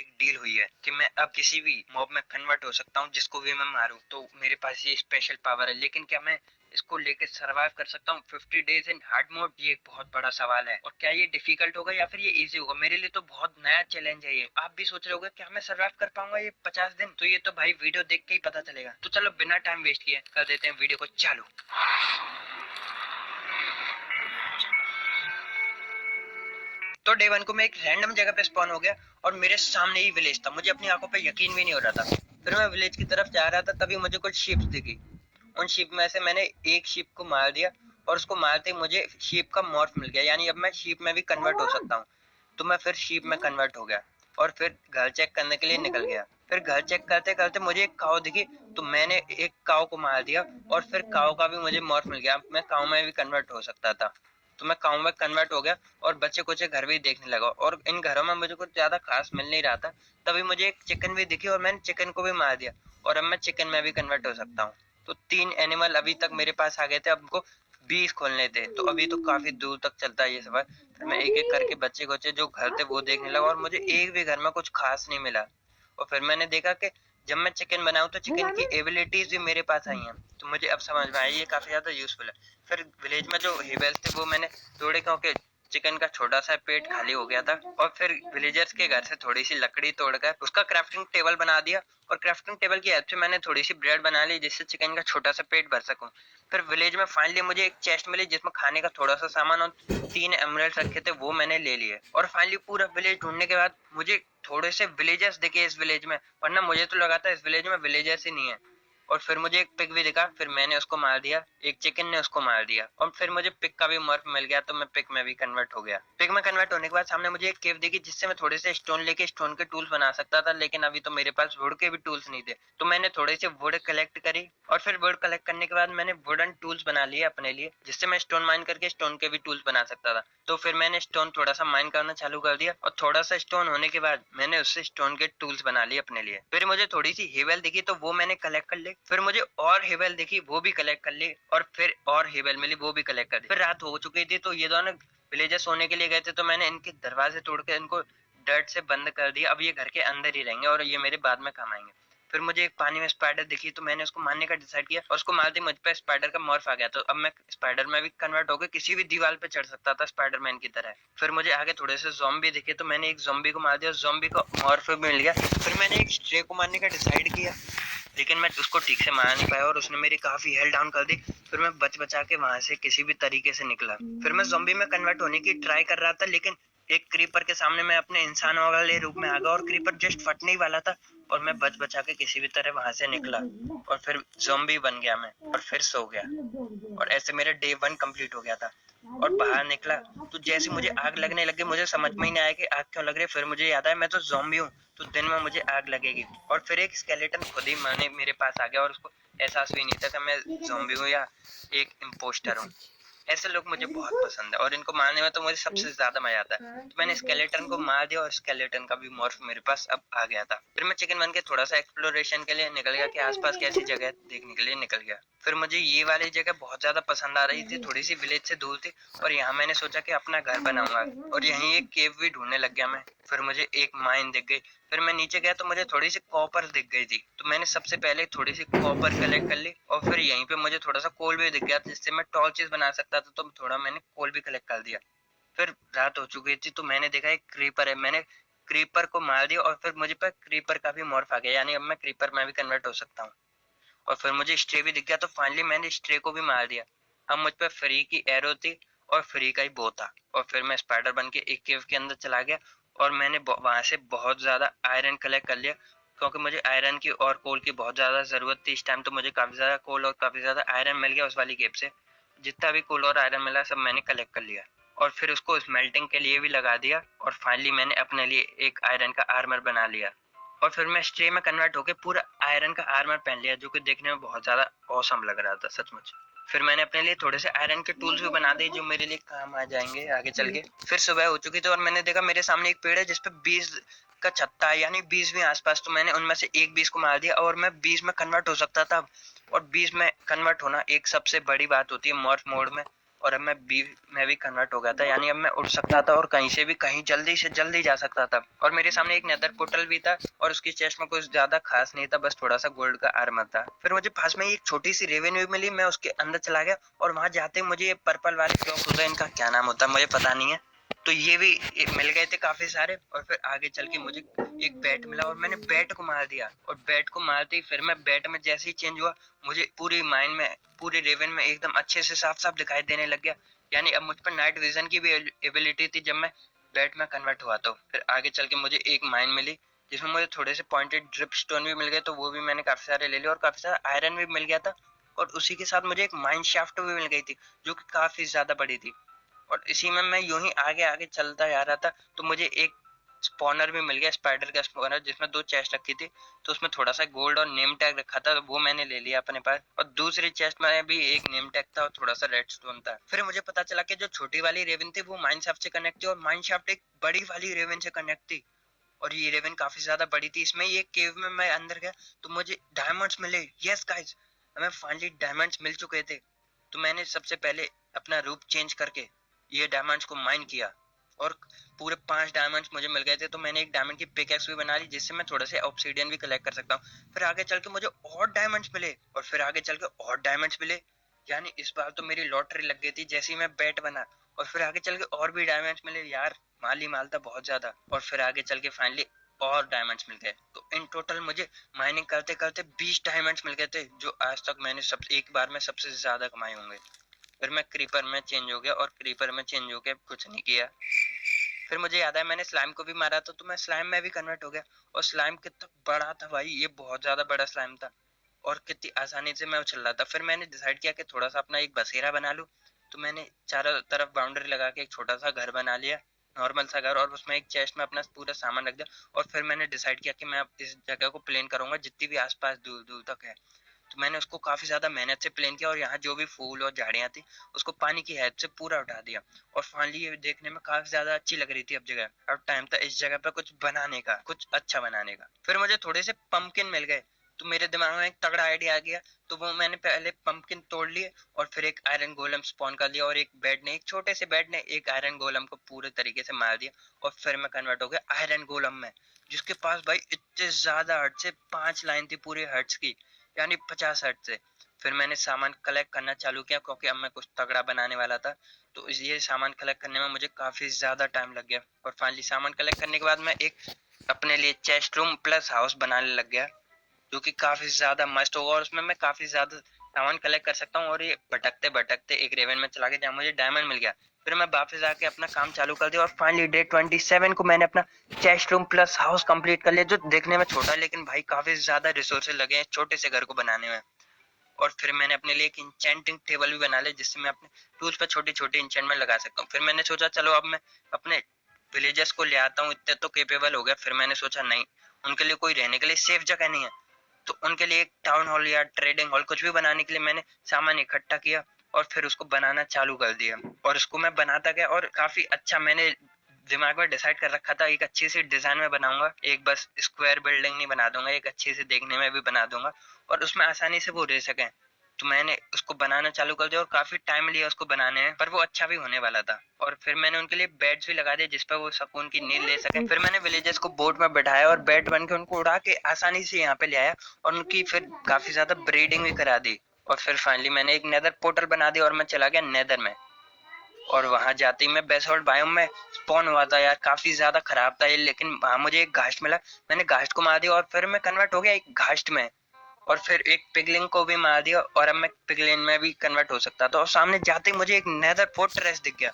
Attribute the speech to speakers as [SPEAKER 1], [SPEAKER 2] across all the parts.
[SPEAKER 1] एक डील हुई है कि मैं अब किसी भी मॉब में कन्वर्ट हो सकता हूँ जिसको भी मैं मारूं, तो मेरे पास ये स्पेशल पावर है। लेकिन क्या मैं इसको लेके सरवाइव कर सकता हूँ 50 डेज इन हार्ड मोड? ये एक बहुत बड़ा सवाल है। और क्या ये डिफिकल्ट होगा या फिर ये इजी होगा? मेरे लिए तो बहुत नया चैलेंज है ये। आप भी सोच रहे होगे क्या मैं सरवाइव कर पाऊंगा ये 50 दिन? तो ये तो भाई वीडियो देख के ही पता चलेगा। तो चलो बिना टाइम वेस्ट किए कर देते हैं वीडियो को चालू। तो डे वन को मैं एक रैंडम जगह पे स्पॉन हो गया और मेरे सामने ही विलेज था। मुझे अपनी आंखों पे यकीन भी नहीं हो रहा था। फिर मैं विलेज की तरफ जा रहा था, तभी मुझे कुछ शिप्स दिखी। उन शिप में से मैंने एक शिप को मार दिया और उसको मारते ही मुझे शिप का मॉर्फ मिल गया, यानी अब मैं शिप में भी कन्वर्ट हो सकता हूँ। तो मैं फिर शिप में कन्वर्ट हो गया और फिर घर चेक करने के लिए निकल गया। फिर घर चेक करते करते मुझे एक काऊ दिखी, तो मैंने एक काऊ को मार दिया और फिर काऊ का भी मुझे मॉर्फ मिल गया। मैं काऊ में भी कन्वर्ट हो सकता था, तो मैं काऊ में कन्वर्ट हो गया और बच्चे कुछ घर भी देखने लगा। और इन घरों में मुझे कुछ ज्यादा खास मिल नहीं रहा था। तभी मुझे एक चिकन भी दिखी और मैंने चिकन को भी मार दिया और अब मैं चिकन में भी कन्वर्ट हो सकता हूँ। तो 3 एनिमल अभी तक मेरे पास आ गए थे। अब हमको 20 खोलने थे, तो अभी तो काफी दूर तक चलता है ये सफर। फिर मैं एक एक करके बच्चे कुचे जो घर थे वो देखने लगा और मुझे एक भी घर में कुछ खास नहीं मिला। और फिर मैंने देखा कि जब मैं चिकन बनाऊं तो चिकन की एबिलिटीज भी मेरे पास आई हैं। तो मुझे अब समझ में आया ये काफी ज्यादा यूजफुल है। फिर विलेज में जो हेबल्स थे वो मैंने तोड़े, क्योंकि चिकन का छोटा सा पेट खाली हो गया था। और फिर विलेजर्स के घर से थोड़ी सी लकड़ी तोड़कर उसका क्राफ्टिंग टेबल बना दिया और क्राफ्टिंग टेबल की हेल्प से मैंने थोड़ी सी ब्रेड बना ली जिससे चिकन का छोटा सा पेट भर सकूं। फिर विलेज में फाइनली मुझे एक चेस्ट मिली जिसमें खाने का थोड़ा सा सामान और 3 एमराल्ड रखे थे, वो मैंने ले लिए। और फाइनली पूरा विलेज ढूंढने के बाद मुझे थोड़े से विलेजर्स दिखे इस विलेज में, वरना मुझे तो लगा था इस विलेज में विलेजर्स ही नहीं है। और फिर मुझे एक पिग भी दिखा, फिर मैंने उसको मार दिया। एक चिकन ने उसको मार दिया और फिर मुझे पिग का भी मर्फ मिल गया, तो मैं पिग में भी कन्वर्ट हो गया। पिग में कन्वर्ट होने के बाद सामने मुझे एक केव दिखी जिससे मैं थोड़े से स्टोन लेके स्टोन के टूल्स बना सकता था, लेकिन अभी तो मेरे पास वुड के भी टूल्स नहीं थे। तो मैंने थोड़े से वुड कलेक्ट करी और फिर वुड कलेक्ट करने के बाद मैंने वुडन टूल्स बना लिए अपने लिए, जिससे मैं स्टोन माइन करके स्टोन के भी टूल्स बना सकता था। तो फिर मैंने स्टोन थोड़ा सा माइन करना चालू कर दिया और थोड़ा सा स्टोन होने के बाद मैंने उससे स्टोन के टूल्स बना लिए अपने लिए। फिर मुझे थोड़ी सी हेवल दिखी तो वो मैंने कलेक्ट कर ली। फिर मुझे और हेवल दिखी वो भी कलेक्ट कर ली और फिर और हेवल मिली वो भी कलेक्ट कर दी। फिर रात हो चुकी थी तो ये दोनों विलेजर्स सोने के लिए गए थे, तो मैंने इनके दरवाजे तोड़ के इनको डर्ट से बंद कर दिया। अब ये घर के अंदर ही रहेंगे और ये मेरे बाद में काम आएंगे। फिर मुझे एक पानी में स्पाइडर दिखी तो मैंने उसको मारने का डिसाइड किया और उसको मारते मुझ पे स्पाइडर का मॉर्फ आ गया। तो अब मैं स्पाइडर में भी कन्वर्ट होकर किसी भी दीवार पे चढ़ सकता था स्पाइडरमैन की तरह। फिर मुझे आगे थोड़े से ज़ॉम्बी दिखे तो मैंने एक ज़ॉम्बी को मार दिया, ज़ॉम्बी का मॉर्फ भी मिल गया। फिर मैंने एक स्ट्रे को मारने का डिसाइड किया, लेकिन मैं उसको ठीक से मार नहीं पाया और उसने मेरी काफी हेल्थ डाउन कर दी। फिर मैं बच बचा के वहां से किसी भी तरीके से निकला। फिर मैं ज़ॉम्बी में कन्वर्ट होने की ट्राई कर रहा था, लेकिन एक क्रीपर के सामने मैं अपने इंसान वाले रूप में आ गया और क्रीपर जस्ट फटने ही वाला था और मैं बच बचा के किसी भी तरह वहां से निकला और फिर ज़ॉम्बी बन गया मैं और फिर सो गया। और ऐसे मेरा डे वन कंप्लीट हो गया था। और बाहर निकला तो जैसे मुझे आग लगने लगी, मुझे समझ में ही नहीं आया कि आग क्यों लग रही है। फिर मुझे याद आया मैं तो ज़ॉम्बी हूँ, तो दिन में मुझे आग लगेगी। और फिर एक स्केलेटन खुद ही माने मेरे पास आ गया और उसको एहसास भी नहीं था कि मैं ज़ॉम्बी हूँ या एक इम्पोस्टर हूँ। ऐसे लोग मुझे बहुत पसंद है और इनको मारने में तो मुझे सबसे ज्यादा मजा आता है। तो मैंने स्केलेटन को मार दिया और स्केलेटन का भी मॉर्फ मेरे पास अब आ गया था। फिर मैं चिकन बन के थोड़ा सा एक्सप्लोरेशन के लिए निकल गया कि आसपास कैसी जगह है देखने के लिए निकल गया। फिर मुझे ये वाली जगह बहुत ज्यादा पसंद आ रही थी, थोड़ी सी विलेज से दूर थी और यहाँ मैंने सोचा कि अपना घर बनाऊंगा और यहीं एक केव भी ढूंढने लग गया मैं। फिर मुझे एक माइन दिख गई। फिर मैं नीचे गया तो मुझे थोड़ी सी कॉपर दिख गई थी, तो मैंने सबसे पहले थोड़ी सी कॉपर कलेक्ट कर ली और फिर यहीं पे मुझे थोड़ा सा कोल भी दिख गया जिससे मैं टॉर्चेस बना सकता था, तो थोड़ा मैंने कोल भी कलेक्ट कर दिया। फिर रात हो चुकी थी तो मैंने देखा एक क्रीपर है, मैंने क्रीपर को मार दिया और फिर मुझे पर क्रीपर का भी मॉर्फ आ गया, यानी अब मैं क्रीपर में भी कन्वर्ट हो सकता हूँ। और फिर मुझे स्ट्रे भी दिख गया तो फाइनली मैंने स्ट्रे को भी मार दिया। अब मुझ पर फ्री की एरो थी और फ्री का ही बो था। और फिर मैं स्पाइडर बन के एक केव के अंदर चला गया और मैंने वहां से बहुत ज्यादा आयरन कलेक्ट कर लिया, क्योंकि मुझे आयरन की और कोल की बहुत ज्यादा जरूरत थी इस टाइम। तो मुझे काफी ज्यादा कोल और काफी ज्यादा आयरन मिल गया उस वाली केव से। जितना भी कोल और आयरन मिला सब मैंने कलेक्ट कर लिया और फिर उसको स्मेल्टिंग के लिए भी लगा दिया और फाइनली मैंने अपने लिए एक आयरन का आर्मर बना लिया। और फिर मैं स्ट्रे में कन्वर्ट होकर पूरा आयरन का आर्मर पहन लिया, जो कि देखने में बहुत ज्यादा औसम लग रहा था सचमुच। फिर मैंने अपने लिए थोड़े से आयरन के टूल्स भी बना दिए जो मेरे लिए काम आ जाएंगे आगे चल के। फिर सुबह हो चुकी थी और मैंने देखा मेरे सामने एक पेड़ है जिसपे 20 का छत्ता है, यानी 20 भी आसपास। तो मैंने उनमें से एक 20 को मार दिया और मैं 20 में कन्वर्ट हो सकता था। और 20 में कन्वर्ट होना एक सबसे बड़ी बात होती है मॉर्फ मोड में। और अब मैं भी कन्वर्ट हो गया था, यानी अब मैं उड़ सकता था और कहीं से भी कहीं जल्दी से जल्दी जा सकता था। और मेरे सामने एक नेदर पोर्टल भी था और उसकी चेस्ट में कुछ ज्यादा खास नहीं था, बस थोड़ा सा गोल्ड का आर्मर था। फिर मुझे पास में एक छोटी सी रेवन भी मिली, मैं उसके अंदर चला गया और वहां जाते मुझे ये पर्पल वाले ब्लॉक होता है, इनका क्या नाम होता है मुझे पता नहीं है, तो ये भी मिल गए थे काफी सारे। और फिर आगे चल के मुझे एक बैट मिला और मैंने बैट को मार दिया, और बैट को मारते ही फिर मैं बैट में जैसे ही चेंज हुआ, मुझे पूरी माइंड में पूरे रेवन में एकदम अच्छे से साफ साफ दिखाई देने लग गया। यानी अब मुझ पर नाइट विजन की भी एबिलिटी थी जब मैं बैट में कन्वर्ट हुआ। तो फिर आगे चल के मुझे एक माइन मिली जिसमें मुझे थोड़े से पॉइंटेड ड्रिप स्टोन भी मिल गए, तो वो भी मैंने काफी सारे ले लिए और काफी सारा आयरन भी मिल गया था। और उसी के साथ मुझे एक माइन शाफ्ट भी मिल गई थी जो कि काफी ज्यादा बड़ी थी। और इसी में मैं यूं ही आगे आगे चलता जा रहा था तो मुझे एक स्पॉनर भी मिल गया, स्पाइडर का स्पॉनर, जिसमें 2 चेस्ट रखी थी, तो उसमें थोड़ा सा गोल्ड और नेम टैग रखा था, वो मैंने ले लिया अपने पास। और दूसरी चेस्ट में भी एक नेम टैग था और थोड़ा सा रेड स्टोन था। फिर मुझे पता चला कि जो छोटी वाली रेवन थी वो माइन शाफ्ट से कनेक्ट थी और माइन शाफ्ट एक बड़ी वाली रेवन से कनेक्ट थी। और ये रेवन काफी ज्यादा बड़ी थी। इसमें ये केव में मैं अंदर गया तो मुझे डायमंड्स मिले। यस गाइस, हमें फाइनली डायमंड्स मिल चुके थे। तो मैंने सबसे पहले अपना रूप चेंज करके ये डायमंड्स को माइन किया और पूरे 5 डायमंड्स मुझे मिल गए थे। तो मैंने एक डायमंड की पिकैक्स भी बना ली जिससे मैं थोड़ा से ऑब्सीडियन भी कलेक्ट कर सकता हूँ। फिर आगे चल के मुझे और डायमंड्स मिले और फिर आगे चल के और डायमंड्स मिले। यानी इस बार तो मेरी लॉटरी लग गई थी जैसे ही मैं बैट बना। और फिर आगे चल के और भी डायमंड्स मिले यार, माल ही माल था बहुत ज्यादा। और फिर आगे चल के फाइनली और डायमंड्स मिल गए। तो इन टोटल मुझे माइनिंग करते करते 20 डायमंड्स मिल गए थे, जो आज तक मैंने सब एक बार में सबसे ज्यादा कमाए होंगे। फिर मैं क्रीपर में चेंज हो गया और क्रीपर में चेंज होके कुछ नहीं किया। फिर मुझे याद है मैंने स्लाइम को भी मारा था, तो मैं स्लाइम में भी कन्वर्ट हो गया। और स्लाइम कितना बड़ा था भाई, ये बहुत ज्यादा बड़ा स्लाइम था और कितनी आसानी से मैं उछल रहा था। फिर मैंने डिसाइड किया कि थोड़ा सा अपना एक बसेरा बना लूं, तो मैंने चारों तरफ बाउंड्री लगा के एक छोटा सा घर बना लिया, नॉर्मल सा घर, और उसमें एक चेस्ट में अपना पूरा सामान रख दिया। और फिर मैंने डिसाइड किया कि मैं अब इस जगह को प्लेन करूंगा जितनी भी आसपास दूर दूर तक है। तो मैंने उसको काफी ज्यादा मेहनत से प्लेन किया और यहाँ जो भी फूल और झाड़ियां थी उसको पानी की हेल्प से पूरा उठा दिया। और फाइनली ये देखने में काफी ज्यादा अच्छी लग रही थी अब जगह। अब टाइम था इस जगह पे कुछ बनाने का, कुछ अच्छा बनाने का। फिर मुझे थोड़े से पंपकिन मिल गए, तो मेरे दिमाग में एक तगड़ा आइडिया आ गया। तो वो मैंने पहले पंपकिन तोड़ लिए और फिर एक आयरन गोलम स्पॉन कर लिया, और एक बेड ने, एक छोटे से बेड ने एक आयरन गोलम को पूरे तरीके से मार दिया। और फिर मैं कन्वर्ट हो गया आयरन गोलम में, जिसके पास भाई इतने ज्यादा हर्ट से 5 लाइन थी पूरे हर्ट्स की, यानी 50 हर्ट से। फिर मैंने सामान कलेक्ट करना चालू किया क्योंकि अब मैं कुछ तगड़ा बनाने वाला था। तो ये सामान कलेक्ट करने में मुझे काफी ज्यादा टाइम लग गया। और फाइनली सामान कलेक्ट करने के बाद मैं एक अपने लिए चेस्ट रूम प्लस हाउस बनाने लग गया, जो कि काफी ज्यादा मस्त होगा और उसमें मैं काफी ज्यादा सामान कलेक्ट कर सकता हूँ। और ये भटकते भटकते एक रेवन में चला गया जहाँ मुझे डायमंड मिल गया। फिर मैं वापस आके अपना काम चालू कर दिया और फाइनली डे 27 को मैंने अपना chest room plus house complete कर लिया, जो देखने में छोटा लेकिन भाई काफी ज्यादा रिसोर्सेज लगे हैं छोटे से घर को बनाने में। और फिर मैंने अपने लिए एक इंचेंटिंग टेबल भी बना लिया जिससे मैं अपने टूल्स पर छोटे छोटे इंचेंटमेंट लगा सकता हूँ। फिर मैंने सोचा चलो अब मैं अपने विलेजर्स को ले आता हूँ, इतने तो केपेबल हो गया। फिर मैंने सोचा नहीं, उनके लिए कोई रहने के लिए सेफ जगह नहीं है, तो उनके लिए एक टाउन हॉल या ट्रेडिंग हॉल कुछ भी बनाने के लिए मैंने सामान इकट्ठा किया और फिर उसको बनाना चालू कर दिया। और उसको मैं बनाता गया और काफी अच्छा मैंने दिमाग में डिसाइड कर रखा था, एक अच्छी सी डिजाइन में बनाऊंगा, एक बस स्क्वायर बिल्डिंग नहीं बना दूंगा, एक अच्छी से देखने में भी बना दूंगा और उसमें आसानी से वो रह सके। तो मैंने उसको बनाना चालू कर दिया और काफी टाइम लिया उसको बनाने में, पर वो अच्छा भी होने वाला था। और फिर मैंने उनके लिए बेड्स भी लगा दिए जिस पर वो सुकून की नींद ले सके। फिर मैंने विलेजर्स को बोट में बैठाया और बेड बन के उनको उड़ा के आसानी से यहाँ पे ले आया और उनकी फिर काफी ज्यादा ब्रीडिंग भी करा दी। और फिर फाइनली मैंने एक नेदर पोर्टल बना दिया और मैं चला गया नेदर में। और वहां जाते ही मैं बेसोल्ट बायोम में स्पॉन हुआ था यार, काफी ज्यादा खराब था ये, लेकिन वहां मुझे एक घास्ट मिला, मैंने घास्ट को मार दिया और फिर मैं कन्वर्ट हो गया एक घास्ट में। और फिर एक पिगलिंग को भी मार दिया और अब मैं पिगलिन में भी कन्वर्ट हो सकता था। और सामने जाते ही मुझे एक नेदर फोर्ट्रेस दिख गया।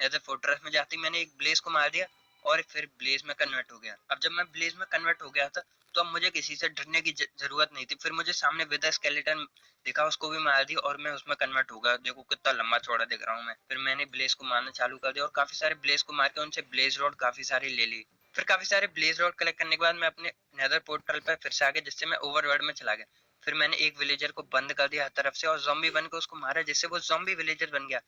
[SPEAKER 1] नेदर फोर्ट्रेस में जाते ही मैंने एक ब्लेज को मार दिया और फिर ब्लेज में कन्वर्ट हो गया। अब जब मैं ब्लेज में कन्वर्ट हो गया था तो अब मुझे किसी से डरने की जरूरत नहीं थी। फिर मुझे सामने विदर स्केलेटन दिखा, उसको भी मार दिया और मैं उसमें कन्वर्ट हो गया। देखो कितना लंबा चौड़ा दिख रहा हूँ मैं। फिर मैंने ब्लेज को मारना चालू कर दिया और काफी सारे ब्लेज को मार के उनसे ब्लेज रोड काफी सारी ले ली। फिर काफी सारे ब्लेज रोड कलेक्ट करने के बाद मैं अपने नेदर पोर्टल पर फिर से आ गया जिससे मैं ओवरवर्ल्ड में चला गया। फिर मैंने एक विलेजर को बंद कर दिया हर तरफ से और ज़ॉम्बी बन के उसको मारा जिससे वो ज़ॉम्बी विलेजर बन गया।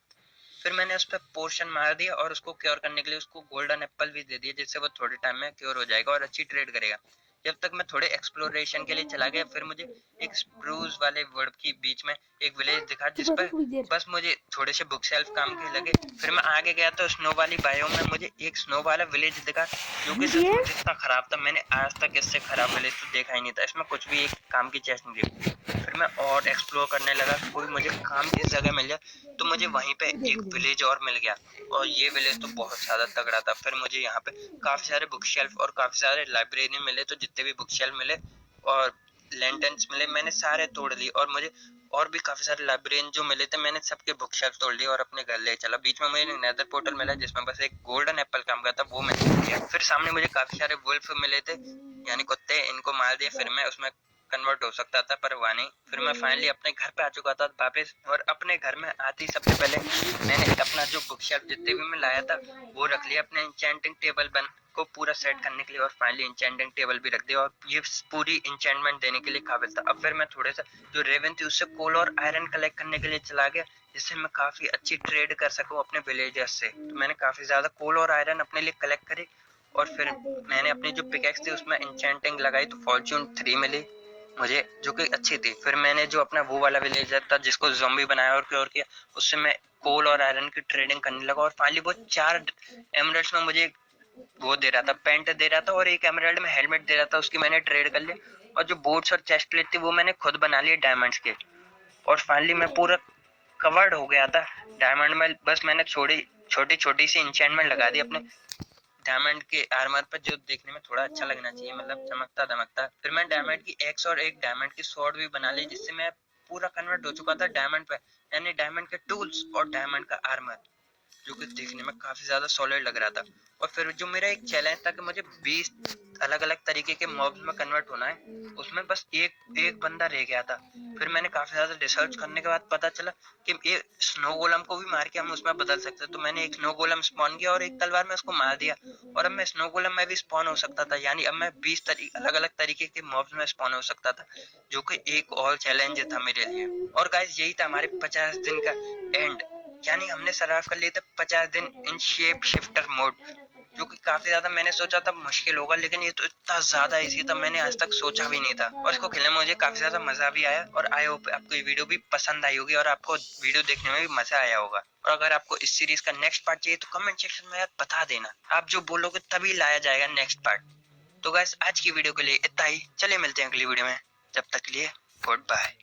[SPEAKER 1] फिर मैंने उस पर पोर्शन मार दिया और उसको क्योर करने के लिए उसको गोल्डन एप्पल भी दे दिया जिससे वो थोड़े टाइम में क्योर हो जाएगा और अच्छी ट्रेड करेगा। जब तक मैं थोड़े एक्सप्लोरेशन के लिए चला गया, फिर मुझे एक स्प्रूस वाले वर्ड के बीच में एक विलेज दिखा जिस पर बस मुझे थोड़े से बुक शेल्फ काम के लगे। फिर मैं आगे गया तो स्नो वाली बायोम में मुझे एक स्नो वाला विलेज दिखा जो कि सच में इतना खराब था, मैंने आज तक इससे खराब विलेज तो देखा ही नहीं था। इसमें कुछ भी एक काम की चीज नहीं थी। फिर मैं और एक्सप्लोर करने लगा, कोई मुझे काम की जगह मिल जाए तो मुझे वहीं पे एक विलेज और मिल गया, और ये विलेज तो बहुत ज्यादा तगड़ा था। फिर मुझे यहाँ पे काफी सारे बुक शेल्फ और काफी सारे लाइब्रेरी मिले, तो जितने भी बुक शेल्फ मिले और लैंटर्न्स मिले मैंने सारे तोड़ लिए, और मुझे और भी काफी सारे लाइब्रेरियन जो मिले थे मैंने सबके बुक शेल्फ तोड़ लिए और अपने घर ले चला। बीच में मुझे नेदर पोर्टल मिला जिसमें बस एक गोल्डन एप्पल काम का था, वो मैंने किया। फिर सामने मुझे काफी सारे वुल्फ मिले थे, यानी कुत्ते, इनको मार दिया फिर मैं उसमें कन्वर्ट हो सकता था, पर हुआ नहीं। फिर मैं फाइनली अपने घर पे आ चुका था वापस, और अपने घर में आते ही सबसे पहले मैंने अपना जो बुक शेल्फ जितने भी मैं लाया था वो रख लिया अपने इंचेंटिंग टेबल बन को पूरा सेट करने के लिए, और फाइनली इंचेंटिंग टेबल भी रख दिया, और ये पूरी इंचेंटमेंट देने के लिए काबिल था। अब फिर मैं थोड़े सा जो रेवन थी उससे कोल और आयरन कलेक्ट करने के लिए चला गया, जिससे मैं काफी अच्छी ट्रेड कर सकूं अपने विलेजर्स से। तो मैंने काफी ज्यादा कोल और आयरन अपने लिए कलेक्ट करे, और फिर मैंने अपनी जो पिकेक्स थी उसमें इंचेंटिंग लगाई तो फॉर्च्यून 3 मिली मुझे, जो कि अच्छी थी। फिर मैंने जो अपना वो वाला विलेजर था जिसको ज़ॉम्बी बनाया और किया उससे मैं कोल और आयरन की ट्रेडिंग करने लगा, और फाइनली वो 4 एमरल्ड्स में मुझे वो दे रहा था, पेंट दे रहा था, और एक एमरल्ड में हेलमेट दे रहा था, उसकी मैंने ट्रेड कर ली। और जो बोट्स और चेस्ट प्लेट थी वो मैंने खुद बना लिए डायमंड्स के, और फाइनली मैं पूरा कवर्ड हो गया था डायमंड में। बस मैंने छोटी छोटी सी इंचेंटमेंट लगा दी अपने डायमंड के आर्मर पर, जो देखने में थोड़ा अच्छा लगना चाहिए, मतलब चमकता दमकता। फिर मैं डायमंड की एक्स और एक डायमंड की स्वॉर्ड भी बना ली, जिससे मैं पूरा कन्वर्ट हो चुका था डायमंड पे, यानी डायमंड के टूल्स और डायमंड का आर्मर, जो कि देखने में काफी ज्यादा सॉलिड लग रहा था। और फिर जो मेरा एक चैलेंज था कि मुझे 20 अलग अलग तरीके के मॉब्स में कन्वर्ट होना है, उसमें बस एक एक बंदा रह गया था। फिर मैंने काफी ज्यादा रिसर्च करने के बाद पता चला कि ये स्नो गोलम को भी मार के हम उसमें बदल सकते हैं। तो मैंने एक स्नो गोलम स्पॉन किया और एक तलवार में उसको मार दिया, और अब मैं स्नो गोलम में भी स्पॉन हो सकता था, यानी अब मैं 20 अलग अलग तरीके के मॉब्स में स्पॉन हो सकता था, जो कि एक और चैलेंज था मेरे लिए। और गाइस यही था हमारे 50 दिन का एंड, यानी हमने सर्वाइव कर लिए थे 50 दिन इन शेप शिफ्टर मोड, जो कि काफी ज्यादा मैंने सोचा था मुश्किल होगा, लेकिन ये तो इतना ज्यादा इजी था मैंने आज तक सोचा भी नहीं था। और इसको खेलने में मुझे काफी ज्यादा मजा भी आया, और आई होप आपको ये वीडियो भी पसंद आई होगी और आपको वीडियो देखने में भी मजा आया होगा। और अगर आपको इस सीरीज का नेक्स्ट पार्ट चाहिए तो कमेंट सेक्शन में यार बता देना, आप जो बोलोगे तभी लाया जाएगा नेक्स्ट पार्ट। तो गाइस आज की वीडियो के लिए इतना ही, चलिए मिलते हैं अगली वीडियो में, जब तक के लिए गुड बाय।